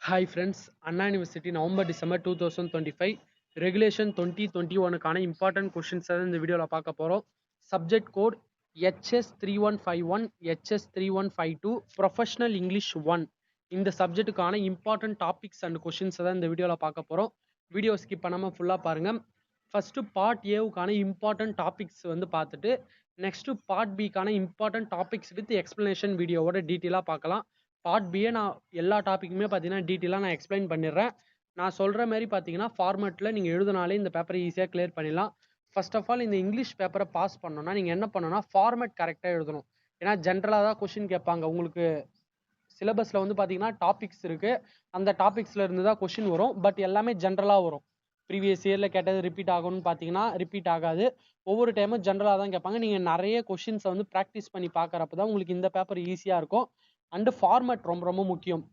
Hi friends, Anna University November December 2025 Regulation 2021 important questions இந்த வீடியோல பார்க்க போறோம். Subject code HS3151 HS3152 Professional English 1 இந்த சப்ஜெக்ட்டுக்கான important topics and questions இந்த வீடியோல பார்க்க போறோம். வீடியோ ஸ்கிப் பண்ணாம ஃபுல்லா பாருங்க. ஃபர்ஸ்ட் பார்ட் ஏவுக்கான important topics வந்து பார்த்துட்டு நெக்ஸ்ட் பார்ட் பிக்கான important topics with explanation வீடியோவோட டீட்டெயிலா பார்க்கலாம். பார்ட் பியை நான் எல்லா டாப்பிக்குமே பார்த்தீங்கன்னா டீட்டெயிலாக நான் எக்ஸ்பிளைன் பண்ணிடுறேன். நான் சொல்கிற மாதிரி பார்த்தீங்கன்னா ஃபார்மேட்டில் நீங்கள் எழுதினாலே இந்த பேப்பரை ஈஸியாக கிளியர் பண்ணிடலாம். ஃபர்ஸ்ட் ஆஃப் ஆல் இந்த இங்கிலீஷ் பேப்பரை பாஸ் பண்ணணும்னா நீங்கள் என்ன பண்ணணும்னா ஃபார்மேட் கரெக்டாக எழுதணும். ஏன்னா ஜென்ரலாக தான் கொஷின் கேட்பாங்க. உங்களுக்கு சிலபஸில் வந்து பார்த்தீங்கன்னா டாபிக்ஸ் இருக்குது, அந்த டாபிக்ஸில் இருந்து தான் கொஷின் வரும். பட் எல்லாமே ஜென்ரலாக வரும். ப்ரீவியஸ் இயரில் கேட்டது ரிப்பீட் ஆகும்னு பார்த்தீங்கன்னா ரிப்பீட் ஆகாது. ஒவ்வொரு டைமும் ஜென்ரலாக தான் கேட்பாங்க. நீங்கள் நிறைய கொஷின்ஸை வந்து ப்ராக்டிஸ் பண்ணி பார்க்குறப்ப தான் உங்களுக்கு இந்த பேப்பர் ஈஸியாக இருக்கும். அண்டு ஃபார்மேட் ரொம்ப ரொம்ப முக்கியம்.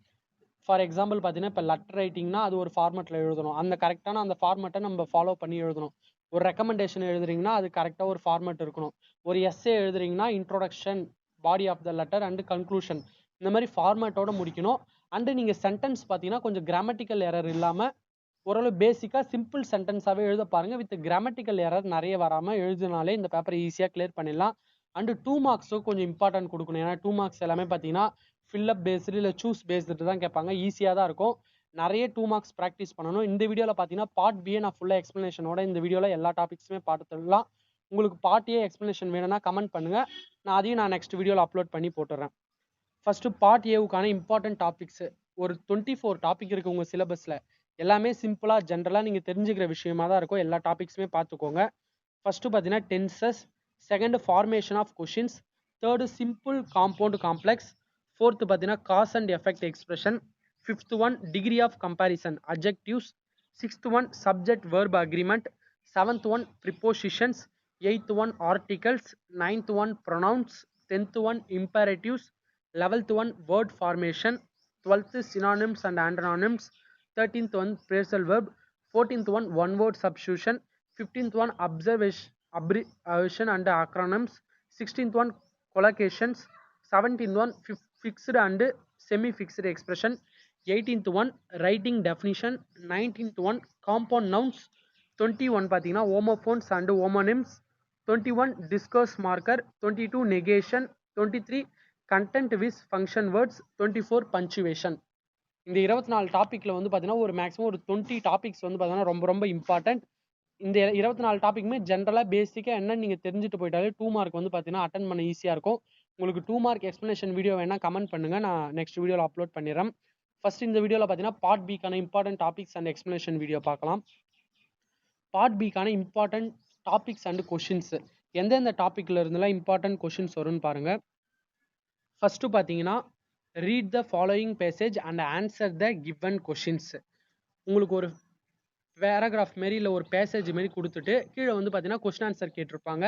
ஃபார் எக்ஸாம்பிள் பார்த்தீங்கன்னா இப்போ லெட்டர் ரைட்டிங்னா அது ஒரு ஃபார்மேட்டில் எழுதணும். அந்த கரெக்டான அந்த ஃபார்மேட்டை நம்ம ஃபாலோ பண்ணி எழுதணும். ஒரு ரெக்கமெண்டேஷன் எழுதுறீங்கன்னா அது கரெக்டாக ஒரு ஃபார்மேட் இருக்கணும். ஒரு எஸ்ஏ எழுதுறீங்கன்னா introduction, body of the letter and conclusion, இந்த மாதிரி ஃபார்மேட்டோட முடிக்கணும். அண்டு நீங்கள் சென்டென்ஸ் பார்த்தீங்கன்னா கொஞ்சம் கிராமட்டிக்கல் எரர் இல்லாமல் ஓரளவு பேசிக்காக சிம்பிள் சென்டென்ஸாகவே எழுத பாருங்கள். வித் கிராமட்டிக்கல் எரர் நிறைய வராமல் எழுதினாலே இந்த பேப்பரை ஈஸியாக கிளியர் பண்ணிடலாம். அண்டு 2 மார்க்ஸும் கொஞ்சம் இம்பார்ட்டன்ட் கொடுக்கணும். ஏன்னா 2 மார்க்ஸ் எல்லாமே பார்த்தீங்கன்னா ஃபில்லப் பேஸ்டு இல்லை சூஸ் பேஸ்டு தான் கேட்பாங்க. ஈஸியாக தான் இருக்கும். நிறைய 2 மார்க்ஸ் ப்ராக்டிஸ் பண்ணணும். இந்த வீடியோவில் பார்த்தீங்கன்னா பார்ட் பிஏ நான் ஃபுல்லாக எக்ஸ்ப்ளனேஷனோட இந்த வீடியோவில் எல்லா டாபிக்ஸுமே பார்த்துடலாம். உங்களுக்கு பார்ட் ஏ எக்ஸ்ப்ளனேஷன் வேணும்னா கமெண்ட் பண்ணுங்கள். நான் நெக்ஸ்ட் வீடியோவில் அப்லோட் பண்ணி போட்டுறேன். ஃபர்ஸ்ட் பார்ட் ஏவுக்கான இம்பார்ட்டன்ட் டாபிக்ஸ் ஒரு 24 டாபிக் இருக்குது உங்கள் சிலபஸில். எல்லாமே சிம்பிளாக ஜென்ரலாக நீங்கள் தெரிஞ்சுக்கிற விஷயமா தான் இருக்கும். எல்லா டாபிக்ஸுமே பார்த்துக்கோங்க. ஃபர்ஸ்ட் பார்த்தீங்கன்னா tenses, second formation of questions, third simple compound complex, fourth பார்த்தீங்கன்னா cause and effect expression, fifth one degree of comparison adjectives, sixth one subject verb agreement, seventh one prepositions, eighth one articles, ninth one pronouns, 10th one imperatives, 11th one word formation, 12th synonyms and antonyms, 13th one phrasal verb, 14th one word substitution, 15th one abbreviation and acronyms, 16th one collocations, 17th one fixed and semi-fixed expression, 18th one writing definition, 19th one compound nouns, 21 பார்த்தீங்கன்னா homophones and homonyms, 21 discourse marker, 22 negation, 23 content with function words, 24 punctuation. இந்த 24 டாபிக்ல வந்து பார்த்தீங்கன்னா ஒரு maximum ஒரு 20 topics வந்து பார்த்தீங்கன்னா ரொம்ப ரொம்ப இம்பார்ட்டன்ட். இந்த 24 டாபிக்குமே ஜென்ரலாக பேசிக்காக என்ன நீங்கள் தெரிஞ்சுட்டு போயிட்டாலே 2 மார்க் வந்து பார்த்தீங்கன்னா அட்டன் பண்ண ஈஸியாக இருக்கும். உங்களுக்கு 2 மார்க் எக்ஸ்ப்ளனேஷன் வீடியோ வேணால் கமெண்ட் பண்ணுங்கள், நான் நெக்ஸ்ட் வீடியோவில் அப்லோட் பண்ணிடுறேன். ஃபர்ஸ்ட் இந்த வீடியோவில் பார்த்தீங்கன்னா பார்ட் பிக்கான important topics and explanation video பார்க்கலாம். பார்ட் பிக்கான இம்பார்ட்டன்ட் டாபிக்ஸ் அண்ட் கொஷின்ஸ் எந்தெந்த டாப்பிக்கில் இருந்தெல்லாம் இம்பார்ட்டன்ட் கொஷின்ஸ் வரும்னு பாருங்கள். ஃபர்ஸ்ட் பார்த்தீங்கன்னா read the following passage and answer the given questions. உங்களுக்கு ஒரு பேராகிராஃப் மாரி இல்லை ஒரு பேசேஜ் மாரி கொடுத்துட்டு கீழே வந்து பார்த்தீங்கன்னா கொஸ்டின் ஆன்சர் கேட்டிருப்பாங்க.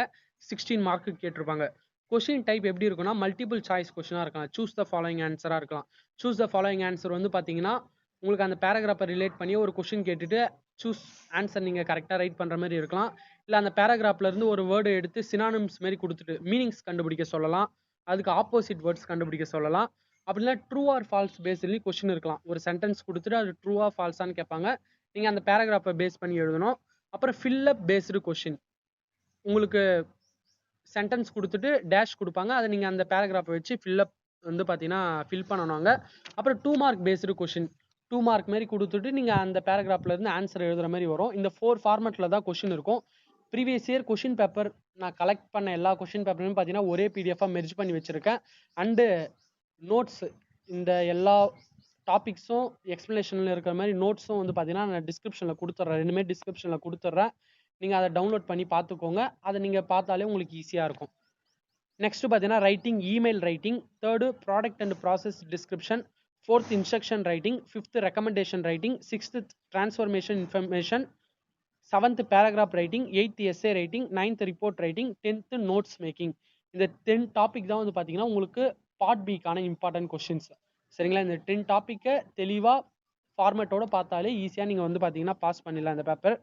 16 மார்க்கு கேட்டிருப்பாங்க. கொஷின் டைப் எப்படி இருக்குன்னா மல்டிபிள் சாய்ஸ் கொஷினாக இருக்கலாம், சூஸ் த ஃபாலோயிங் ஆன்சராக இருக்கலாம். சூஸ் த ஃபாலோயிங் ஆன்சர் வந்து பார்த்தீங்கன்னா உங்களுக்கு அந்த பேராகிராஃபை ரிலேட் பண்ணி ஒரு கொஷின் கேட்டுட்டு சூஸ் ஆன்சர் நீங்கள் கரெக்டாக ரைட் பண்ணுற மாதிரி இருக்கலாம். இல்லை அந்த பேராகிராஃப்லேருந்து ஒரு வேர்டு எடுத்து சினானிம்ஸ் மாரி கொடுத்துட்டு மீனிங்ஸ் கண்டுபிடிக்க சொல்லலாம். அதுக்கு ஆப்போசிட் வேர்ட்ஸ் கண்டுபிடிக்க சொல்லலாம். அப்படின்னா ட்ரூ ஆர் ஃபால்ஸ் பேஸ்ட்லேயும் கொஷின் இருக்கலாம். ஒரு சென்டென்ஸ் கொடுத்துட்டு அது ட்ரூவா ஃபால்ஸான்னு கேட்பாங்க. நீங்கள் அந்த பேராகிராஃபை பேஸ் பண்ணி எழுதணும். அப்புறம் ஃபில்லப் பேஸ்டு கொஷின், உங்களுக்கு சென்டென்ஸ் கொடுத்துட்டு டேஷ் கொடுப்பாங்க, அதை நீங்கள் அந்த பேராகிராஃபை வச்சு ஃபில்லப் வந்து பார்த்தீங்கன்னா ஃபில் பண்ணணுங்க. அப்புறம் 2 மார்க் பேஸ்டு கொஷின், 2 மார்க் மாதிரி கொடுத்துட்டு நீங்கள் அந்த பேராகிராஃப்லேருந்து ஆன்சர் எழுதுகிற மாதிரி வரும். இந்த 4 ஃபார்மேட்டில் தான் கொஷின் இருக்கும். ப்ரீவியஸ் இயர் கொஷின் பேப்பர் நான் கலெக்ட் பண்ண எல்லா கொஷின் பேப்பருமே பார்த்தீங்கன்னா ஒரே பிடிஎஃபாக மெர்ஜ் பண்ணி வச்சுருக்கேன். அண்டு நோட்ஸ் இந்த எல்லா டாபிக்ஸும் எக்ஸ்ப்ளனேஷனில் இருக்கிற மாதிரி நோட்ஸும் வந்து பார்த்தீங்கன்னா நான் டிஸ்கிரிப்ஷனில் கொடுத்துட்றேன். ரெண்டுமே டிஸ்கிரிப்ஷனில் கொடுத்துட்றேன். நீங்கள் அதை டவுன்லோட் பண்ணி பார்த்துக்கோங்க. அதை நீங்கள் பார்த்தாலே உங்களுக்கு ஈஸியாக இருக்கும். நெக்ஸ்ட்டு பார்த்தீங்கன்னா writing, email writing, third product and process description, fourth instruction writing, fifth recommendation writing, sixth transformation information, 7th paragraph writing, 8th S A writing, 9th report writing, 10th notes making. இந்த 10 டாபிக் தான் வந்து பார்த்தீங்கன்னா உங்களுக்கு part பிக்கான important questions. சரிங்களா? இந்த 10 டாப்பிக்கை தெளிவாக ஃபார்மேட்டோட பார்த்தாலே ஈஸியாக நீங்கள் வந்து பார்த்தீங்கன்னா பாஸ் பண்ணிடலாம் இந்த பேப்பர்.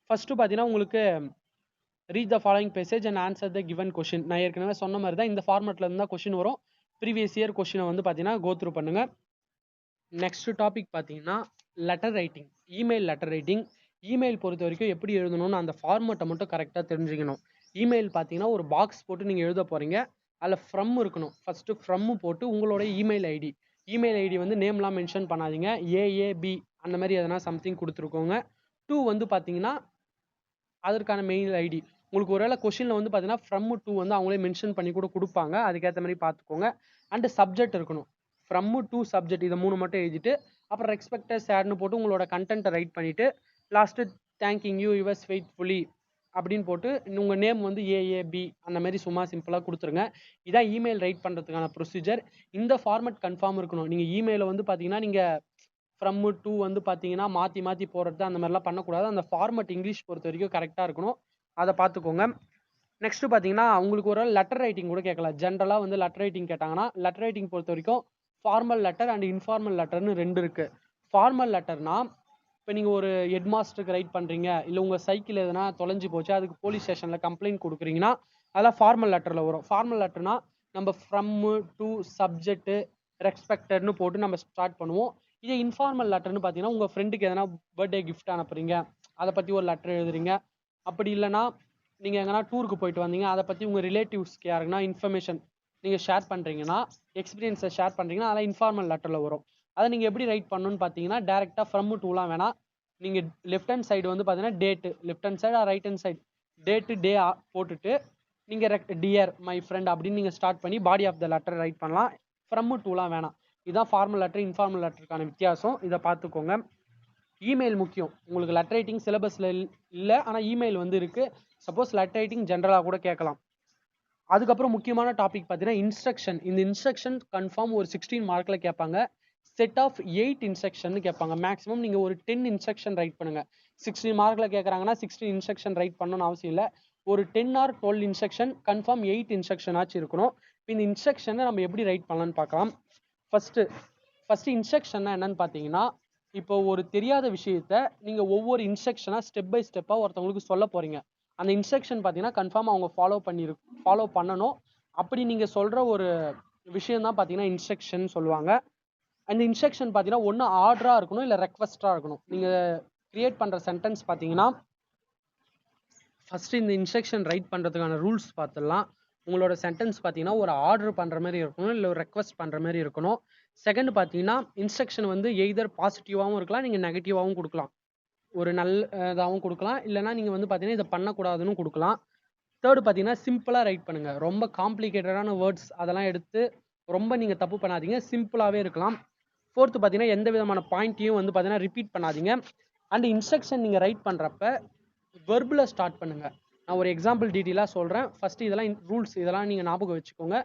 ஃபர்ஸ்ட்டு பார்த்தீங்கன்னா உங்களுக்கு read the following passage and answer the given question. நான் ஏற்கனவே சொன்ன மாதிரி தான் இந்த ஃபார்மேட்டில் இருந்தால் கொஷின் வரும். ப்ரீவியஸ் இயர் கொஷினை வந்து பார்த்தீங்கன்னா கோ த்ரூ பண்ணுங்கள். நெக்ஸ்ட் டாபிக் பார்த்தீங்கன்னா letter writing. Email letter writing. Email பொறுத்த வரைக்கும் எப்படி எழுதணும்னு அந்த ஃபார்மேட்டை மட்டும் கரெக்டாக தெரிஞ்சுக்கணும். இமெயில் பார்த்தீங்கன்னா ஒரு பாக்ஸ் போட்டு நீங்கள் எழுத போகிறீங்க. அதில் ஃப்ரம் இருக்கணும். ஃபஸ்ட்டு ஃப்ரம்மு போட்டு உங்களோட இமெயில் ஐடி வந்து நேம்லாம் மென்ஷன் பண்ணாதீங்க. ஏஏபி அந்த மாதிரி எதனா சம்திங் கொடுத்துருக்கோங்க. 2 வந்து பார்த்தீங்கன்னா அதற்கான மெயில் ஐடி. உங்களுக்கு ஒருவேளை கொஷினில் வந்து பார்த்தீங்கன்னா ஃப்ரம் 2 வந்து அவங்களே மென்ஷன் பண்ணி கூட கொடுப்பாங்க. அதுக்கேற்ற மாதிரி பார்த்துக்கோங்க. அண்டு சப்ஜெக்ட் இருக்கணும். ஃப்ரம் 2 சப்ஜெக்ட் இதை 3 மட்டும் எழுதிட்டு அப்புறம் ரெஸ்பெக்டட் சார்னு போட்டு உங்களோட கண்டென்ட்டை ரைட் பண்ணிவிட்டு last thanking you yours faithfully அப்படின்னு போட்டு உங்கள் நேம் வந்து ஏஏபி அந்த மாதிரி சும்மா சிம்பிளாக கொடுத்துருங்க. இதான் இமெயில் ரைட் பண்ணுறதுக்கான ப்ரொசீஜர். இந்த ஃபார்மேட் கன்ஃபார்ம் இருக்கணும். நீங்கள் இமெயிலை வந்து பார்த்தீங்கன்னா நீங்கள் ஃப்ரம் 2 வந்து பார்த்தீங்கன்னா மாற்றி போடுறது அந்த மாதிரிலாம் பண்ணக்கூடாது. அந்த ஃபார்மேட் இங்கிலீஷ் பொறுத்த வரைக்கும் கரெக்டாக இருக்கணும். அதை பார்த்துக்கோங்க. நெக்ஸ்ட் பார்த்தீங்கன்னா உங்களுக்கு ஒரு லெட்டர் ரைட்டிங் கூட கேட்கலாம். ஜென்ரலாக வந்து லெட்டர் ரைட்டிங் கேட்டாங்கன்னா லெட்டர் ரைட்டிங் பொறுத்த வரைக்கும் ஃபார்மல் லெட்டர் அண்ட் இன்ஃபார்மல் லெட்டர்னு 2 இருக்குது. ஃபார்மல் லெட்டர்னா இப்போ நீங்கள் ஒரு ஹெட் மாஸ்டருக்கு ரைட் பண்ணுறீங்க, இல்லை உங்கள் சைக்கிள் எதுனா தொலைஞ்சி போச்சு அதுக்கு போலீஸ் ஸ்டேஷனில் கம்ப்ளைண்ட் கொடுக்குறீங்கன்னா அதெல்லாம் ஃபார்மல் லெட்டரில் வரும். ஃபார்மல் லெட்டர்னா நம்ம ஃப்ரம் 2 சப்ஜெக்ட்டு ரெஸ்பெக்டட்னு போட்டு நம்ம ஸ்டார்ட் பண்ணுவோம். இதே இன்ஃபார்மல் லெட்டர்னு பார்த்தீங்கன்னா உங்கள் ஃப்ரெண்டுக்கு எதனா பர்த்டே கிஃப்ட் அனுப்புறீங்க, அதை பற்றி ஒரு லெட்டர் எழுதுறீங்க. அப்படி இல்லைனா நீங்கள் எங்கன்னா டூருக்கு போயிட்டு வந்தீங்க, அதை பற்றி உங்கள் ரிலேட்டிவ்ஸ்க்கு யாருக்குன்னா இன்ஃபர்மேஷன் நீங்கள் ஷேர் பண்ணுறீங்கன்னா, எக்ஸ்பீரியன்ஸை ஷேர் பண்ணுறீங்கன்னா அதெல்லாம் இன்ஃபார்மல் லெட்டரில் வரும். அதை நீங்கள் எப்படி ரைட் பண்ணணும்னு பார்த்தீங்கன்னா டேரெக்டாக ஃப்ரம் 2லாம் வேணாம். நீங்கள் லெஃப்ட் ஹேண்ட் சைடு வந்து பார்த்தீங்கன்னா date, left hand side right hand side date day போட்டுட்டு நீங்கள் டியர் மை ஃப்ரெண்ட் அப்படின்னு நீங்கள் ஸ்டார்ட் பண்ணி body of the letter write பண்ணலாம். ஃப்ரம் 2லாம் வேணாம். இதுதான் ஃபார்மல் லெட்டர் இன்ஃபார்மல் லெட்டருக்கான வித்தியாசம். இதை பார்த்துக்கோங்க. இமெயில் முக்கியம். உங்களுக்கு லெட்டர் ரைட்டிங் சிலபஸில் இல்லை, ஆனால் இமெயில் வந்து இருக்குது. சப்போஸ் லெட்டர் ரைட்டிங் ஜென்ரலாக கூட கேட்கலாம். அதுக்கப்புறம் முக்கியமான டாபிக் பார்த்தீங்கன்னா இன்ஸ்ட்ரக்ஷன். இந்த இன்ஸ்ட்ரக்ஷன் கன்ஃபார்ம் ஒரு 16 மார்க்கில் கேட்பாங்க. செட் ஆஃப் 8 இன்ஸ்ட்ரக்ஷன் கேட்பாங்க. மேக்ஸிமம் நீங்கள் ஒரு 10 இன்ஸ்ட்ரக்ஷன் ரைட் பண்ணுங்கள். 16 மார்க்கில் கேட்குறாங்கன்னா 16 இன்ஸ்ட்ரக்ஷன் ரைட் பண்ணணும்னு அவசியம் இல்லை. ஒரு 10 or 12 இன்ஸ்ட்ரக்ஷன் கன்ஃபார்ம் 8 இன்ஸ்ட்ரக்ஷன் ஆச்சு இருக்கணும். இப்போ இந்த இன்ஸ்ட்ரக்ஷனை நம்ம எப்படி ரைட் பண்ணலான்னு பார்க்கலாம். ஃபஸ்ட்டு இன்ஸ்ட்ரக்ஷன்னா என்னன்னு பார்த்தீங்கன்னா, இப்போ ஒரு தெரியாத விஷயத்த நீங்கள் ஒவ்வொரு இன்ஸ்ட்ரக்ஷனாக ஸ்டெப் பை ஸ்டெப்பாக ஒருத்தவங்களுக்கு சொல்ல போகிறீங்க. அந்த இன்ஸ்ட்ரக்ஷன் பார்த்தீங்கன்னா கன்ஃபார்ம் அவங்க ஃபாலோ பண்ணணும். அப்படி நீங்கள் சொல்கிற ஒரு விஷயம் தான் பார்த்தீங்கன்னா இன்ஸ்ட்ரக்ஷன் சொல்லுவாங்க. அந்த இன்ஸ்ட்ரக்ஷன் பார்த்தீங்கன்னா ஒன்று ஆர்டராக இருக்கணும், இல்லை ரெக்வஸ்ட்டாக இருக்கணும். நீங்கள் கிரியேட் பண்ணுற சென்டென்ஸ் பார்த்தீங்கன்னா ஃபஸ்ட்டு இந்த இன்ஸ்ட்ரக்ஷன் ரைட் பண்ணுறதுக்கான ரூல்ஸ் பார்த்துடலாம். உங்களோட சென்டென்ஸ் பார்த்தீங்கன்னா ஒரு ஆர்டர் பண்ணுற மாதிரி இருக்கணும், இல்லை ஒரு ரெக்வஸ்ட் பண்ணுற மாதிரி இருக்கணும். செகண்ட் பார்த்தீங்கன்னா இன்ஸ்ட்ரக்ஷன் வந்து எய்தர் பாசிட்டிவாகவும் இருக்கலாம், நீங்கள் நெகட்டிவாகவும் கொடுக்கலாம். ஒரு இதாகவும் கொடுக்கலாம், இல்லைனா நீங்கள் வந்து பார்த்தீங்கன்னா இதை பண்ணக்கூடாதுன்னு கொடுக்கலாம். தேர்டு பார்த்தீங்கன்னா சிம்பிளாக ரைட் பண்ணுங்கள். ரொம்ப காம்ப்ளிகேட்டடான வேர்ட்ஸ் அதெல்லாம் எடுத்து ரொம்ப நீங்கள் தப்பு பண்ணாதீங்க, சிம்பிளாகவே இருக்கலாம். ஃபோர்த்து பார்த்தீங்கன்னா எந்த விதமான பாயிண்ட்டையும் வந்து பார்த்தீங்கன்னா ரிப்பீட் பண்ணாதீங்க. அண்ட் இன்ஸ்ட்ரக்ஷன் நீங்கள் ரைட் பண்ணுறப்ப வெர்பில் ஸ்டார்ட் பண்ணுங்கள். நான் ஒரு எக்ஸாம்பிள் டீட்டெயிலாக சொல்கிறேன். ஃபஸ்ட்டு இதெல்லாம் ரூல்ஸ் இதெல்லாம் நீங்கள் ஞாபகம் வச்சுக்கோங்க.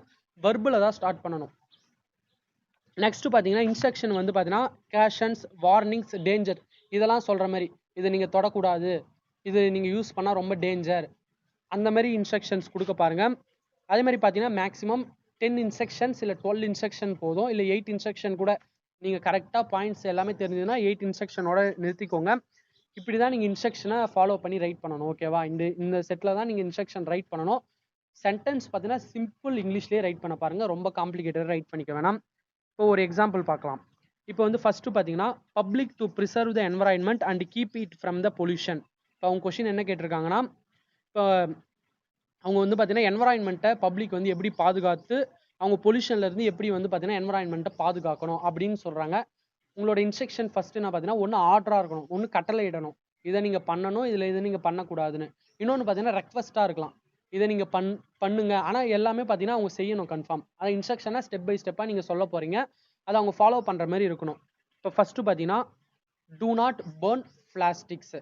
வெர்பில் தான் ஸ்டார்ட் பண்ணணும். நெக்ஸ்ட்டு பார்த்தீங்கன்னா இன்ஸ்ட்ரக்ஷன் வந்து பார்த்தீங்கன்னா கேஷன்ஸ், வார்னிங்ஸ், டேஞ்சர் இதெல்லாம் சொல்கிற மாதிரி, இதை நீங்கள் தொடக்கூடாது, இது நீங்கள் யூஸ் பண்ணால் ரொம்ப டேஞ்சர், அந்த மாதிரி இன்ஸ்ட்ரக்ஷன்ஸ் கொடுக்க பாருங்கள். அதே மாதிரி பார்த்தீங்கன்னா மேக்ஸிமம் 10 இன்ஸ்ட்ரக்ஷன்ஸ் இல்லை 12 இன்ஸ்ட்ரக்ஷன் போதும், இல்லை 8 இன்ஸ்ட்ரக்ஷன் கூட நீங்கள் கரெக்டாக பாயிண்ட்ஸ் எல்லாமே தெரிஞ்சதுன்னா 8 இன்ஸ்ட்ரக்ஷனோட நிறுத்திக்கோங்க. இப்படி தான் நீங்கள் இன்ஸ்ட்ரக்ஷனை ஃபாலோ பண்ணி ரைட் பண்ணணும். ஓகேவா? இந்த செட்டில் தான் நீங்கள் இன்ஸ்ட்ரக்ஷன் ரைட் பண்ணணும். சென்டென்ஸ் பார்த்தீங்கன்னா சிம்பிள் இங்கிலீஷ்லேயே ரைட் பண்ண பாருங்கள், ரொம்ப காம்ப்ளிகேட்டட் ரைட் பண்ணிக்க வேணாம். இப்போ ஒரு எக்ஸாம்பிள் பார்க்கலாம். இப்போ வந்து ஃபஸ்ட்டு பார்த்தீங்கன்னா public to preserve the environment and keep it from the pollution. இப்போ அவங்க கொஷின் என்ன கேட்டிருக்காங்கன்னா, இப்போ அவங்க வந்து பார்த்தீங்கன்னா என்வரான்மெண்ட்டை பப்ளிக் வந்து எப்படி பாதுகாத்து அவங்க பொல்யூஷன்லேருந்து எப்படி வந்து பார்த்தீங்கன்னா என்வரான்மெண்ட்டை பாதுகாக்கணும் அப்படின்னு சொல்கிறாங்க. உங்களோட இன்ஸ்ட்ரக்ஷன் ஃபஸ்ட்டு என்ன பார்த்தீங்கன்னா ஒன்று ஆர்டராக இருக்கணும், ஒன்று கட்டளை இடணும், இதை நீங்கள் பண்ணணும், இதை நீங்கள் பண்ணக்கூடாதுன்னு. இன்னொன்று பார்த்தீங்கன்னா ரெக்வஸ்ட்டாக இருக்கலாம், இதை நீங்கள் பண்ணுங்க. ஆனால் எல்லாமே பார்த்தீங்கன்னா அவங்க செய்யணும் கன்ஃபார்ம். அதை இன்ஸ்ட்ரக்ஷனாக ஸ்டெப் பை ஸ்டெப்பாக நீங்கள் சொல்ல போகிறீங்க, அதை அவங்க ஃபாலோ பண்ணுற மாதிரி இருக்கணும். இப்போ ஃபஸ்ட்டு பார்த்தீங்கன்னா டூ நாட் பர்ன் பிளாஸ்டிக்ஸு.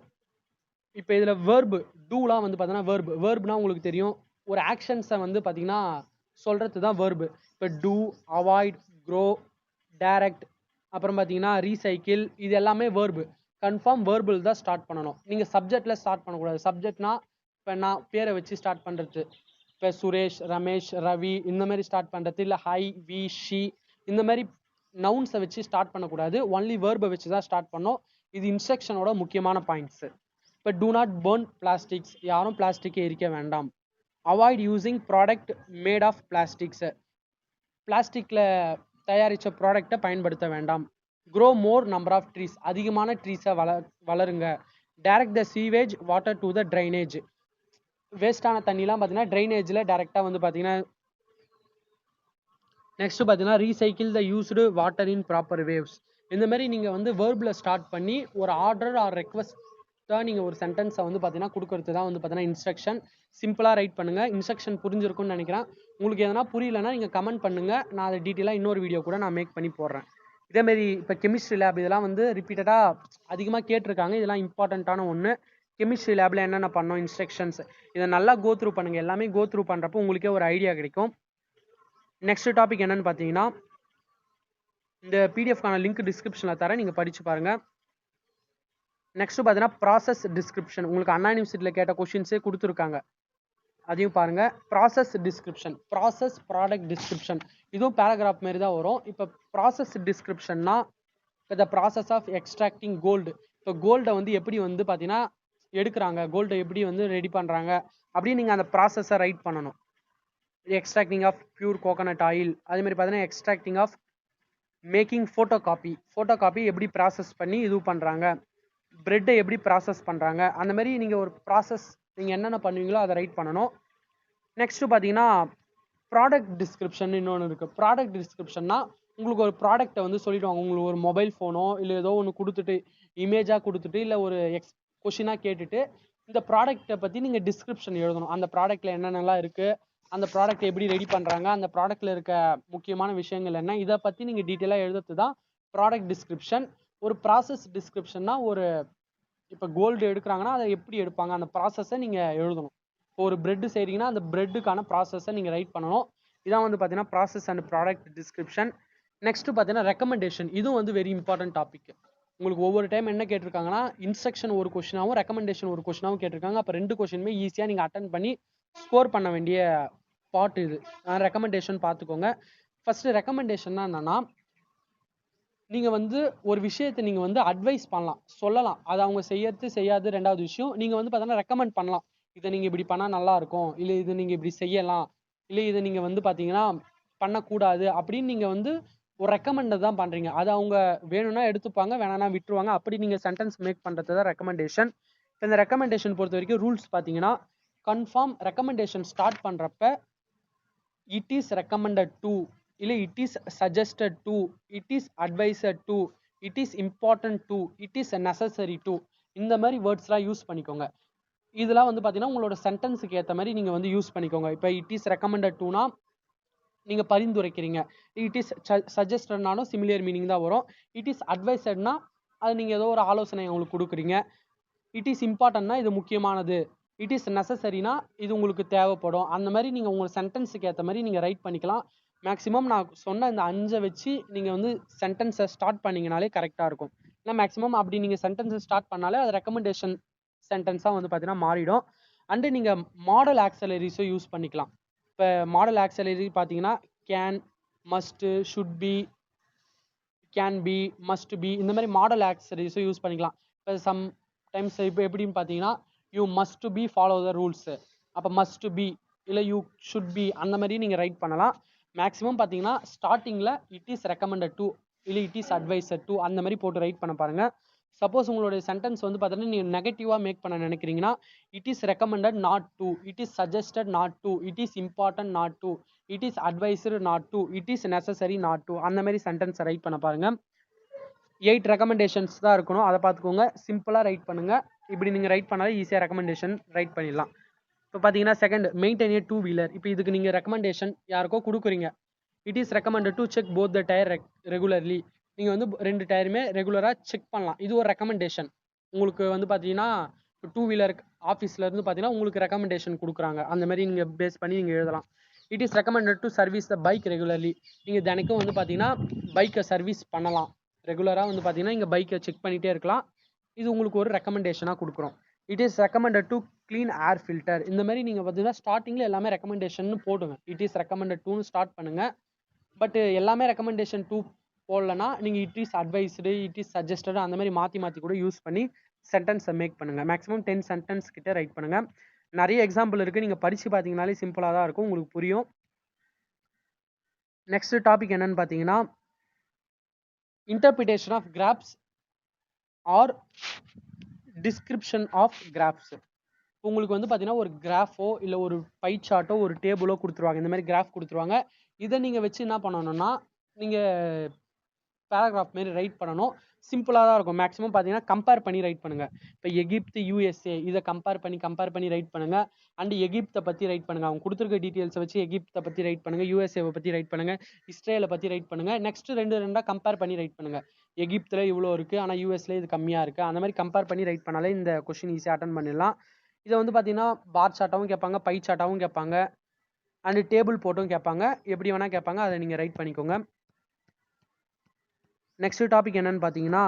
இப்போ இதில் வேர்பு டூலாம் வந்து பார்த்தீங்கன்னா வேர்புனா உங்களுக்கு தெரியும், ஒரு ஆக்ஷன்ஸை வந்து பார்த்தீங்கன்னா சொல்கிறது தான் வேர்பு. இப்போ டூ, அவாய்ட், க்ரோ, டைரக்ட், அப்புறம் பார்த்தீங்கன்னா ரீசைக்கிள், இது எல்லாமே வேர்பு. கன்ஃபார்ம் வேர்பிள் தான் ஸ்டார்ட் பண்ணணும். நீங்கள் சப்ஜெக்டில் ஸ்டார்ட் பண்ணக்கூடாது. சப்ஜெக்ட்னா இப்போ நான் பேரை வச்சு ஸ்டார்ட் பண்ணுறது, இப்போ சுரேஷ், ரமேஷ், ரவி இந்த மாதிரி ஸ்டார்ட் பண்ணுறது, இல்லை ஹை, வி, ஷி இந்த மாதிரி நவுன்ஸை வச்சு ஸ்டார்ட் பண்ணக்கூடாது. ஒன்லி வேர்பை வச்சு தான் ஸ்டார்ட் பண்ணோம். இது இன்ஸ்ட்ரக்ஷனோட முக்கியமான பாயிண்ட்ஸு. இப்போ டூ நாட் பர்ன் பிளாஸ்டிக்ஸ், யாரும் பிளாஸ்டிக்கை எரிக்க வேண்டாம். Avoid using product made of plastics, பிளாஸ்டிக்கில் தயாரித்த ப்ராடக்டை பயன்படுத்த வேண்டாம். grow more number of trees, அதிகமான ட்ரீஸை வளருங்க. Direct the sewage water to the drainage, வேஸ்டான தண்ணிலாம் பார்த்தீங்கன்னா ட்ரைனேஜில் டைரெக்டாக வந்து பார்த்தீங்கன்னா. நெக்ஸ்ட் பார்த்தீங்கன்னா recycle the used water in proper ways. இந்த மாதிரி நீங்கள் வந்து வேர்பில் ஸ்டார்ட் பண்ணி ஒரு ஆர்டர் ஆர் ரெக்வஸ்ட்டாக நீங்கள் ஒரு சென்டென்ஸை வந்து பார்த்தீங்கன்னா கொடுக்கறது தான் வந்து பார்த்தீங்கன்னா இன்ஸ்ட்ரக்ஷன். சிம்பிளாக ரைட் பண்ணுங்கள். இன்ஸ்ட்ரக்ஷன் புரிஞ்சிருக்கும்னு நினைக்கிறேன். உங்களுக்கு எதனா புரியலன்னா நீங்கள் கமெண்ட் பண்ணுங்கள், நான் அதை டீட்டெயிலாக இன்னொரு வீடியோ கூட நான் மேக் பண்ணி போடுறேன். இதேமாரி இப்போ கெமிஸ்ட்ரி லேப் இதெல்லாம் வந்து ரிப்பீட்டடாக அதிகமாக கேட்டிருக்காங்க. இதெல்லாம் இம்பார்ட்டண்ட்டான ஒன்று. கெமிஸ்ட்ரி லேபில் என்னென்ன பண்ணோம், இன்ஸ்ட்ரக்ஷன்ஸ், இதை நல்லா கோ த்ரூ பண்ணுங்கள். எல்லாமே கோ த்ரூ பண்ணுறப்போ உங்களுக்கே ஒரு ஐடியா கிடைக்கும். நெக்ஸ்ட் டாபிக் என்னன்னு பார்த்தீங்கன்னா, இந்த பிடிஎஃப்கான லிங்க் டிஸ்கிரிப்ஷனில் தரேன், நீங்கள் படித்து பாருங்கள். நெக்ஸ்ட் பார்த்தீங்கன்னா ப்ராசஸ் டிஸ்கிரிப்ஷன். உங்களுக்கு அண்ணா யூனிவர்சிட்டியில் கேட்ட கொஷின்ஸே கொடுத்துருக்காங்க, அதையும் பாருங்கள். Process description, process product description, இதுவும் பேராகிராஃப் மாரி தான் வரும். இப்போ ப்ராசஸ் டிஸ்கிரிப்ஷன்னா the process of extracting gold. இப்போ கோல்டை வந்து எப்படி வந்து பார்த்தீங்கன்னா எடுக்கிறாங்க, கோல்டை எப்படி வந்து ரெடி பண்ணுறாங்க அப்படின்னு நீங்கள் அந்த ப்ராசஸை ரைட் பண்ணணும். Extracting of pure coconut oil, அதே மாதிரி பார்த்தீங்கன்னா extracting of making photo copy எப்படி ப்ராசஸ் பண்ணி இது பண்ணுறாங்க, பிரெட்டை எப்படி ப்ராசஸ் பண்ணுறாங்க, அந்த மாதிரி நீங்கள் ஒரு ப்ராசஸ் நீங்கள் என்னென்ன பண்ணுவீங்களோ அதை ரைட் பண்ணணும். நெக்ஸ்ட்டு பார்த்தீங்கன்னா ப்ராடக்ட் டிஸ்கிரிப்ஷன் இன்னொன்று இருக்குது. ப்ராடக்ட் டிஸ்கிரிப்ஷன்னா உங்களுக்கு ஒரு ப்ராடக்ட்டை வந்து சொல்லிடுவாங்க. உங்களுக்கு ஒரு மொபைல் ஃபோனோ இல்லை ஏதோ ஒன்று கொடுத்துட்டு, இமேஜாக கொடுத்துட்டு, இல்லை ஒரு கொஷினாக கேட்டுட்டு இந்த ப்ராடக்ட்டை பற்றி நீங்கள் டிஸ்கிரிப்ஷன் எழுதணும். அந்த ப்ராடக்ட்டில் என்னென்னலாம் இருக்குது, அந்த ப்ராடக்ட் எப்படி ரெடி பண்ணுறாங்க, அந்த ப்ராடக்ட்டில் இருக்க முக்கியமான விஷயங்கள் என்ன, இதை பற்றி நீங்கள் டீட்டெயிலாக எழுதுறது தான் ப்ராடக்ட் டிஸ்கிரிப்ஷன். ஒரு ப்ராசஸ் டிஸ்கிரிப்ஷன்னா ஒரு இப்போ கோல்டு எடுக்கிறாங்கன்னா அதை எப்படி எடுப்பாங்க அந்த ப்ராசஸை நீங்கள் எழுதணும். இப்போ ஒரு பிரெட் செய்கிறீங்கன்னா அந்த பிரெட்டுக்கான ப்ராசஸை நீங்கள் ரைட் பண்ணணும். இதான் வந்து பார்த்தீங்கன்னா process and product description. Next பார்த்தீங்கன்னா ரெக்கமெண்டேஷன். இதுவும் வந்து வெரி இம்பார்ட்டன்ட் டாபிக். உங்களுக்கு ஒவ்வொரு டைம் என்ன கேட்டிருக்காங்கன்னா இன்ஸ்ட்ரக்ஷன் ஒரு கொஸ்டினாகவும் ரெக்கமெண்டேஷன் ஒரு கொஸ்டினாகவும் கேட்டிருக்காங்க. அப்போ ரெண்டு கொஸ்டினுமே ஈஸியாக நீங்கள் அட்டன் பண்ணி ஸ்கோர் பண்ண வேண்டிய பார்ட் இது. ரெக்கமெண்டேஷன் பார்த்துக்கோங்க. ஃபர்ஸ்ட் ரெக்கமெண்டேஷன்னா என்னன்னா, நீங்கள் வந்து ஒரு விஷயத்தை நீங்கள் வந்து அட்வைஸ் பண்ணலாம், சொல்லலாம். அது அவங்க செய்யாது ரெண்டாவது விஷயம். நீங்கள் வந்து பார்த்தீங்கன்னா ரெக்கமெண்ட் பண்ணலாம். இதை நீங்கள் இப்படி பண்ணால் நல்லா இருக்கும், இல்லை இது நீங்கள் இப்படி செய்யலாம், இல்லை இதை நீங்கள் வந்து பார்த்தீங்கன்னா பண்ணக்கூடாது அப்படின்னு நீங்கள் வந்து ஒரு ரெக்கமெண்டை தான் பண்ணுறீங்க. அது அவங்க வேணும்னா எடுத்துப்பாங்க, வேணாம்னா விட்டுருவாங்க. அப்படி நீங்கள் சென்டென்ஸ் மேக் பண்ணுறது தான் ரெக்கமெண்டேஷன். இந்த ரெக்கமெண்டேஷன் பொறுத்த வரைக்கும் ரூல்ஸ் பார்த்தீங்கன்னா, கன்ஃபார்ம் ரெக்கமெண்டேஷன் ஸ்டார்ட் பண்ணுறப்ப இட் இஸ் ரெக்கமெண்டட் டு, இல்லை it is suggested to, it is advised to, it is important to, it is necessary to, இந்த மாதிரி வேர்ட்ஸ்லாம் யூஸ் பண்ணிக்கோங்க. இதெல்லாம் வந்து பார்த்தீங்கன்னா உங்களோட சென்டென்ஸுக்கு ஏற்ற மாதிரி நீங்கள் வந்து யூஸ் பண்ணிக்கோங்க. இப்போ இட் இஸ் ரெக்கமெண்டட் டுனா நீங்கள் பரிந்துரைக்கிறீங்க. இட் இஸ் சஜஸ்டட்னாலும் சிமிலியர் மீனிங் தான் வரும். இட் இஸ் அட்வைசட்னா அது நீங்கள் ஏதோ ஒரு ஆலோசனை உங்களுக்கு கொடுக்குறீங்க. இட் இஸ் இம்பார்ட்டன்ட்னா இது முக்கியமானது. இட் இஸ் நெசசரினா இது உங்களுக்கு தேவைப்படும். அந்த மாதிரி நீங்கள் உங்கள் சென்டென்ஸுக்கு ஏற்ற மாதிரி நீங்கள் ரைட் பண்ணிக்கலாம். மேக்ஸிமம் நான் சொன்ன இந்த 5 வச்சு நீங்கள் வந்து சென்டென்ஸை ஸ்டார்ட் பண்ணிங்கனாலே கரெக்டாக இருக்கும். ஏன்னா மேக்ஸிமம் அப்படி நீங்கள் சென்டென்ஸை ஸ்டார்ட் பண்ணாலே அது ரெக்கமெண்டேஷன் சென்டென்ஸாக வந்து பார்த்தீங்கன்னா மாறிடும். அண்டு நீங்கள் மாடல் ஆக்சலரிஸும் யூஸ் பண்ணிக்கலாம். இப்போ மாடல் ஆக்சலரி பார்த்தீங்கன்னா can, must, should be, can be, must be, இந்த மாதிரி மாடல் ஆக்சலரிஸும் யூஸ் பண்ணிக்கலாம். இப்போ சம்டைம்ஸ் இப்போ எப்படின்னு பார்த்தீங்கன்னா you must be follow the rules, அப்போ மஸ்ட் பி இல்லை யூ ஷுட் பி அந்த மாதிரி நீங்கள் ரைட் பண்ணலாம். மேக்ஸிமம் பார்த்தீங்கன்னா ஸ்டார்டிங்கில் இட் இஸ் ரெக்கமெண்டட் டு இல்லை இட் இஸ் அட்வைசட் டு அந்த மாதிரி போட்டு ரைட் பண்ண பாருங்கள். சப்போஸ் உங்களுடைய சென்டென்ஸ் வந்து பார்த்தீங்கன்னா நீங்கள் நெகட்டிவாக மேக் பண்ண நினைக்கிறீங்கன்னா it is recommended not to, it is suggested not to, it is important not to, it is advised not to, it is necessary not to அந்த மாதிரி சென்டென்ஸை ரைட் பண்ண பாருங்கள். 8 ரெக்கமெண்டேஷன்ஸ் தான் இருக்கணும், அதை பார்த்துக்கோங்க. சிம்பிளாக ரைட் பண்ணுங்கள். இப்படி நீங்கள் ரைட் பண்ணாலே ஈஸியாக ரெக்கமெண்டேஷன் ரைட் பண்ணிடலாம். இப்போ பார்த்தீங்கன்னா செகண்ட் மெயின்டைன் ஏ 2 வீலர். இப்போ இதுக்கு நீங்கள் ரெக்கமெண்டேஷன் யாருக்கோ கொடுக்குறீங்க. It is recommended to check both the tyre regularly. நீங்கள் வந்து 2 டயருமே ரெகுலராக செக் பண்ணலாம். இது ஒரு ரெக்கமெண்டேஷன். உங்களுக்கு வந்து பார்த்தீங்கன்னா 2 வீலர் ஆஃபீஸ்லேருந்து பார்த்தீங்கன்னா உங்களுக்கு ரெக்கமெண்டேஷன் கொடுக்குறாங்க. அந்த மாதிரி நீங்கள் பேஸ் பண்ணி நீங்கள் எழுதலாம். It is recommended to service the bike regularly. நீங்கள் தினைக்கும் வந்து பார்த்தீங்கன்னா பைக்கை சர்வீஸ் பண்ணலாம். ரெகுலராக வந்து பார்த்தீங்கன்னா இங்கே பைக்கை செக் பண்ணிகிட்டே இருக்கலாம். இது உங்களுக்கு ஒரு ரெக்கமெண்டேஷனாக கொடுக்குறோம். It is recommended to clean air filter. இந்த மாதிரி நீங்கள் பார்த்தீங்கன்னா ஸ்டார்டிங்கில் எல்லாமே ரெக்கமெண்டேஷன் போடுங்க. இட் இஸ் ரெக்கமெண்டட் டுன்னு ஸ்டார்ட் பண்ணுங்கள். பட் எல்லாமே ரெக்கமெண்டேஷன் டூ போடலன்னா நீங்கள் it is advised, it is suggested அந்த மாதிரி மாற்றி கூட யூஸ் பண்ணி சென்டென்ஸை மேக் பண்ணுங்கள். மேக்ஸிமம் 10 சென்டென்ஸ் கிட்ட ரைட் பண்ணுங்கள். நிறைய எக்ஸாம்பிள் இருக்குது, நீங்கள் படித்து பார்த்தீங்கனாலே சிம்பிளாக தான் இருக்கும், உங்களுக்கு புரியும். நெக்ஸ்ட் டாபிக் என்னன்னு பார்த்தீங்கன்னா interpretation of graphs or description of graphs. உங்களுக்கு வந்து பார்த்தீங்கன்னா ஒரு கிராஃபோ இல்லை ஒரு பை சார்ட்டோ ஒரு டேபிளோ கொடுத்துருவாங்க. இந்த மாதிரி கிராஃப் கொடுத்துருவாங்க. இதை நீங்கள் வச்சு என்ன பண்ணணும்னா நீங்கள் பேராகிராஃப் மாரி ரைட் பண்ணணும். சிம்பிளாக தான் இருக்கும். மேக்ஸிமம் பார்த்தீங்கன்னா கம்பேர் பண்ணி ரைட் பண்ணுங்கள். இப்போ எகிப்து யூஎஸ்ஏ இதை கம்பேர் பண்ணி ரைட் பண்ணுங்கள். அண்ட் எகிப்தை பற்றி ரைட் பண்ணுங்கள். அவங்க கொடுத்துருக்க டீட்டெயில்ஸை வச்சு எகிப்தை பற்றி ரைட் பண்ணுங்கள், யூஎஸ்ஏவை பற்றி ரைட் பண்ணுங்கள், இஸ்ரேலை பற்றி ரைட் பண்ணுங்கள். நெக்ஸ்ட் ரெண்டாக கம்பேர் பண்ணி ரைட் பண்ணுங்கள். எகிப்தில் இவ்வளோ இருக்குது, ஆனால் யூஎஸ்ல இது கம்மியாக இருக்குது. அந்த மாதிரி கம்பேர் பண்ணி ரைட் பண்ணாலே இந்த கொஸ்டின் ஈஸியாக அட்டன் பண்ணிடலாம். இதை வந்து பார்த்தீங்கன்னா பார் சார்ட்டாகவும் கேட்பாங்க, பை சார்ட்டாகவும் கேட்பாங்க, அண்டு டேபிள் போட்டும் கேட்பாங்க. எப்படி வேணால் கேட்பாங்க. அதை நீங்கள் ரைட் பண்ணிக்கோங்க. நெக்ஸ்ட் டாபிக் என்னன்னு பார்த்தீங்கன்னா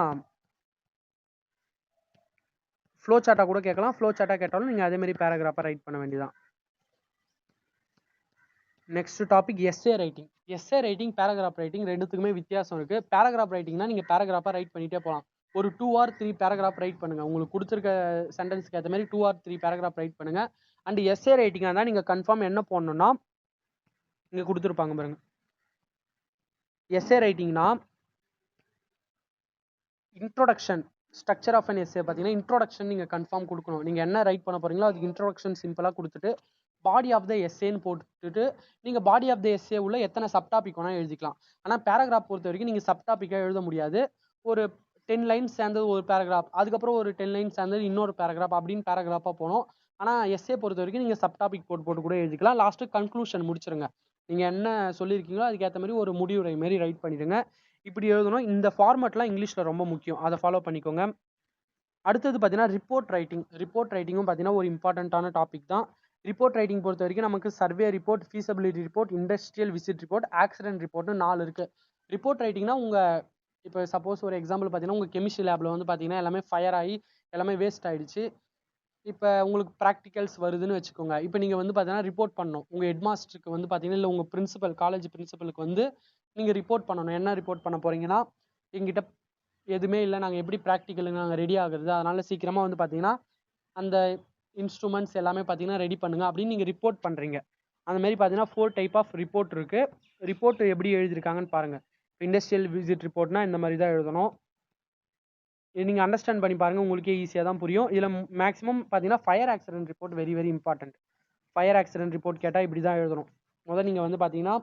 ஃப்ளோ சார்ட்டாக கூட கேட்கலாம். ஃப்ளோ சார்ட்டாக கேட்டாலும் நீங்கள் அதே மாதிரி பேராகிராஃபாக ரைட் பண்ண வேண்டியதான். Next topic S A writing. S A writing paragraph writing ரெண்டுத்துக்குமே வித்தியாசம் இருக்குது. பேராகிராஃப் ரைட்டிங்னா நீங்கள் பேராகிராஃபாக ரைட் பண்ணிகிட்டே போகலாம். ஒரு 2 or 3 பேராகிராஃப் ரைட் பண்ணுங்கள். உங்களுக்கு கொடுத்துருக்க சென்டென்ஸ்க்கு ஏற்ற மாதிரி 2 or 3 பேராகிராஃப் ரைட் பண்ணுங்கள். அண்ட் எஸ்ஏ ரைட்டிங்காக இருந்தால் நீங்கள் கன்ஃபார்ம் என்ன போடணும்னா இங்கே கொடுத்துருப்பாங்க பாருங்க. எஸ்ஏ ரைட்டிங்னா introduction structure of an essay பார்த்தீங்கன்னா இன்ட்ரோடக்ஷன் நீங்கள் கன்ஃபார்ம் கொடுக்கணும். நீங்கள் என்ன ரைட் பண்ண போகிறீங்களோ அதுக்கு இன்ட்ரோடக்ஷன் சிம்பிளாக கொடுத்துட்டு பாடி ஆஃப் த எஸ்ஏன்னு போட்டுட்டு நீங்கள் பாடி ஆஃப் த எஸ்ஏ உள்ள எத்தனை சப்டாபிக் வேணால் எழுதிக்கலாம். ஆனால் பேராகிராஃப் பொறுத்த வரைக்கும் நீங்கள் சப்டாபிக்காக எழுத முடியாது. ஒரு 10 லைன்ஸ் சேர்ந்தது ஒரு பேராகிராஃப், அதுக்கப்புறம் ஒரு 10 லைன்ஸ் சேர்ந்தது இன்னொரு பேராகிராஃப் அப்படின்னு பேராகிராஃபாக போகணும். ஆனால் எஸ்ஏ பொறுத்த வரைக்கும் நீங்கள் சப்டாபிக் போட்டு கூட எழுதிக்கலாம். லாஸ்ட்டு கன்க்ளூஷன் முடிச்சிருங்க. நீங்கள் என்ன சொல்லியிருக்கீங்களோ அதுக்கேற்ற மாதிரி ஒரு முடிவுரை மாரி ரைட் பண்ணிடுங்க. இப்படி எழுதணும். இந்த ஃபார்மேட்லாம் இங்கிலீஷில் ரொம்ப முக்கியம். அதை ஃபாலோ பண்ணிக்கோங்க. அடுத்தது பார்த்தீங்கன்னா ரிப்போர்ட் ரைட்டிங். ரிப்போர்ட் ரைட்டிங்கும் பார்த்தீங்கன்னா ஒரு இம்பார்ட்டண்ட்டான டாபிக் தான். ரிப்போர்ட் ரைட்டிங் பொறுத்த வரைக்கும் நமக்கு survey report, feasibility report, industrial visit report, accident ரிப்போர்ட்னு 4 இருக்குது. ரிப்போர்ட் ரைட்டிங்னா உங்கள் இப்போ சப்போஸ் ஒரு எக்ஸாம்பிள் பார்த்தீங்கன்னா உங்கள் கெமிஸ்ட்ரி லேபில் வந்து பார்த்தீங்கன்னா எல்லாமே ஃபயர் ஆகி எல்லாமே வேஸ்ட் ஆகிடுச்சு. இப்போ உங்களுக்கு ப்ராக்டிகல்ஸ் வருதுன்னு வச்சுக்கோங்க. இப்போ நீங்கள் வந்து பார்த்தீங்கன்னா ரிப்போர்ட் பண்ணணும். உங்கள் ஹெட் மாஸ்டருக்கு வந்து பார்த்தீங்கன்னா இல்லை உங்கள் பிரின்சிபல் காலேஜ் பிரின்சிபலுக்கு வந்து நீங்கள் ரிப்போர்ட் பண்ணணும். என்ன ரிப்போர்ட் பண்ண போகிறீங்கன்னா எங்கிட்ட எதுவுமே இல்லை, நாங்கள் எப்படி ப்ராக்டிக்கலுங்க நாங்கள் ரெடி ஆகுறது, அதனால் சீக்கிரமாக வந்து பார்த்தீங்கன்னா அந்த இன்ஸ்ட்ருமெண்ட்ஸ் எல்லாமே பார்த்தீங்கன்னா ரெடி பண்ணுங்க அப்படின்னு நீங்கள் ரிப்போர்ட் பண்ணுறீங்க. அந்த மாதிரி பார்த்தீங்கன்னா 4 டைப் ஆஃப் ரிப்போர்ட் இருக்குது. ரிப்போர்ட் எப்படி எழுதியிருக்காங்கன்னு பாருங்கள். இண்டஸ்ட்ரியல் விசிட் ரிப்போர்ட்னா இந்த மாதிரி தான் எழுதணும். நீங்கள் அண்டர்ஸ்டாண்ட் பண்ணி பாருங்கள், உங்களுக்கே ஈஸியாக தான் புரியும். இதில் மேக்ஸிமம் பார்த்தீங்கன்னா fire accident report very very important. Fire accident report கேட்டால் இப்படி தான் எழுதணும். முதல்ல நீங்கள் வந்து பார்த்தீங்கன்னா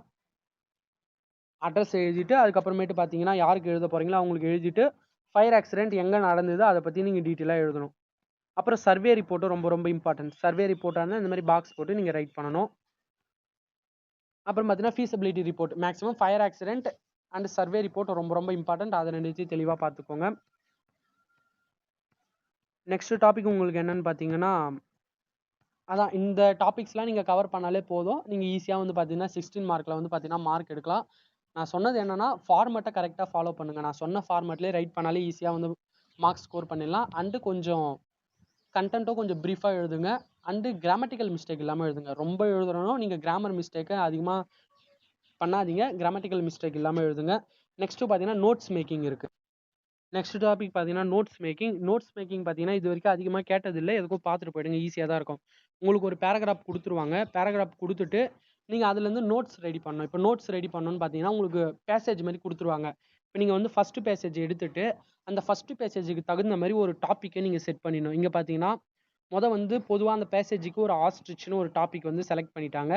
அட்ரஸ் எழுதிட்டு அதுக்கப்புறமேட்டு பார்த்தீங்கன்னா யாருக்கு எழுத போகிறீங்களோ அவங்களுக்கு எழுதிட்டு ஃபயர் ஆக்சிடென்ட் எங்கே நடந்தது அதை பற்றி நீங்கள் டீட்டெயிலாக எழுதணும். அப்புறம் சர்வே ரிப்போர்ட்டும் ரொம்ப ரொம்ப இம்பார்ட்டன்ட். சர்வே ரிப்போர்ட்டாக இருந்தால் இந்த மாதிரி பாக்ஸ் போட்டு நீங்கள் ரைட் பண்ணணும். அப்புறம் பார்த்தீங்கன்னா feasibility report. Maximum fire accident and survey report ரொம்ப ரொம்ப இம்பார்ட்டன்ட். அதை ரெண்டுத்தையும் தெளிவாக பார்த்துக்கோங்க. நெக்ஸ்ட் டாபிக் உங்களுக்கு என்னன்னு பார்த்தீங்கன்னா அதான் இந்த டாபிக்ஸ்லாம் நீங்கள் கவர் பண்ணாலே போதும். நீங்கள் ஈஸியாக வந்து பார்த்தீங்கன்னா 16 மார்க்கில் வந்து பார்த்தீங்கன்னா மார்க் எடுக்கலாம். நான் சொன்னது என்னன்னா ஃபார்மேட்டை கரெக்டாக ஃபாலோ பண்ணுங்கள். நான் சொன்ன ஃபார்மேட்லேயே ரைட் பண்ணாலே ஈஸியாக வந்து மார்க்ஸ் ஸ்கோர் பண்ணிடலாம். அண்டு கொஞ்சம் கண்டென்ட்டும் கொஞ்சம் ப்ரீஃபாக எழுதுங்க. அண்டு கிராமட்டிக்கல் மிஸ்டேக் இல்லாமல் எழுதுங்க. ரொம்ப எழுதுறோம் நீங்கள் கிராமர் மிஸ்டேக்கை அதிகமாக பண்ணாதீங்க. கிராமட்டிக்கல் மிஸ்டேக் இல்லாமல் எழுதுங்க. நெக்ஸ்ட்டு பார்த்தீங்கன்னா நோட்ஸ் மேக்கிங் இருக்குது. நெக்ஸ்ட் டாபிக் பார்த்தீங்கன்னா நோட்ஸ் மேக்கிங். நோட்ஸ் மேக்கிங் பார்த்தீங்கன்னா இது வரைக்கும் அதிகமாக கேட்டதில்லை. எதுக்கும் பார்த்துட்டு போயிடுங்க, ஈஸியாக தான் இருக்கும். உங்களுக்கு ஒரு பேராகிராஃப் கொடுத்துருவாங்க. பேராகிராஃப் கொடுத்துட்டு நீங்கள் அதுலேருந்து நோட்ஸ் ரெடி பண்ணணும். இப்போ நோட்ஸ் ரெடி பண்ணணும்னு பார்த்தீங்கன்னா உங்களுக்கு பேசேஜ் மாதிரி கொடுத்துருவாங்க. இப்போ நீங்கள் வந்து ஃபஸ்ட்டு பேசேஜ் எடுத்துகிட்டு அந்த ஃபஸ்ட்டு பேசேஜுக்கு தகுந்த மாதிரி ஒரு டாப்பிக்கை நீங்கள் செட் பண்ணிடணும். இங்கே பார்த்தீங்கன்னா வந்து பொதுவாக அந்த பேசேஜுக்கு ஒரு ஆஸ்ட்ரிச்னு ஒரு டாபிக் வந்து செலக்ட் பண்ணிட்டாங்க.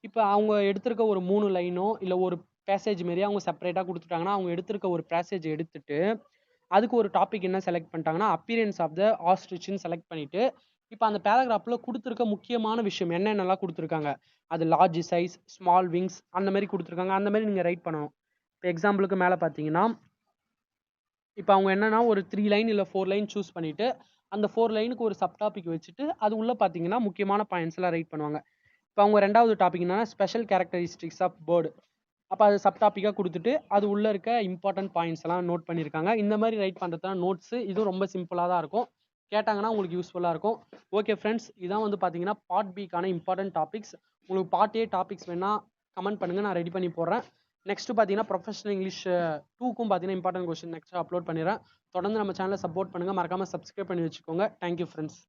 இப்போ அவங்க எடுத்திருக்க ஒரு 3 லைனோ இல்லை ஒரு பேசேஜ் மாரி அவங்க செப்பரேட்டாக கொடுத்துட்டாங்கன்னா அவங்க எடுத்திருக்க ஒரு பேசேஜ் எடுத்துட்டு அதுக்கு ஒரு டாபிக் என்ன செலக்ட் பண்ணிட்டாங்கன்னா அப்பியரன்ஸ் ஆஃப் த ஆஸ்ட்ரிச்னு செலக்ட் பண்ணிவிட்டு இப்போ அந்த பேராகிராஃபில் கொடுத்துருக்க முக்கியமான விஷயம் என்னென்னலாம் கொடுத்துருக்காங்க, அது லார்ஜ் சைஸ், ஸ்மால் விங்ஸ், அந்த மாதிரி கொடுத்துருக்காங்க. அந்த மாதிரி நீங்கள் ரைட் பண்ணணும். இப்போ எக்ஸாம்பிளுக்கு மேலே பார்த்தீங்கன்னா இப்போ அவங்க என்னென்னா ஒரு 3 லைன் இல்லை 4 லைன் சூஸ் பண்ணிவிட்டு அந்த 4 லைனுக்கு ஒரு சப் டாபிக் வச்சுட்டு அது உள்ளே பார்த்தீங்கன்னா முக்கியமான பாயிண்ட்ஸ்லாம் ரைட் பண்ணுவாங்க. இப்போ அவங்க ரெண்டாவது டாபிக் என்னன்னா ஸ்பெஷல் கேரக்டரிஸ்டிக்ஸ் ஆஃப் பேர்டு. அப்போ அது சப் டாப்பிக்காக கொடுத்துட்டு அது உள்ளே இருக்க இம்பார்ட்டன்ட் பாயிண்ட்ஸ் எல்லாம் நோட் பண்ணியிருக்காங்க. இந்த மாதிரி ரைட் பண்ணுறது தான் நோட்ஸு. இதுவும் ரொம்ப சிம்பிளாக தான் இருக்கும். கேட்டாங்கன்னா உங்களுக்கு யூஸ்ஃபுல்லாக இருக்கும். ஓகே ஃப்ரெண்ட்ஸ், இதான் வந்து பார்த்தீங்கன்னா பார்ட் பிக்கான இம்பார்ட்டன்ட் டாபிக்ஸ். உங்களுக்கு பார்ட் ஏ டாபிக்ஸ் வேணால் கமெண்ட் பண்ணுங்கள், நான் ரெடி பண்ணி போடுறேன். நெக்ஸ்ட்டு பார்த்தீங்கன்னா ப்ரொஃபஷனல் இங்கிலீஷ் 2க்கும் பார்த்தீங்கன்னா இம்பார்ட்டன்ட் கொஸ்டின் நெக்ஸ்ட் அப்லோட் பண்ணிடுறேன். தொடர்ந்து நம்ம சேனலை சப்போர்ட் பண்ணுங்கள், மறக்காமல் சப்ஸ்கிரைப் பண்ணி வச்சுக்கோங்க. Thank you friends.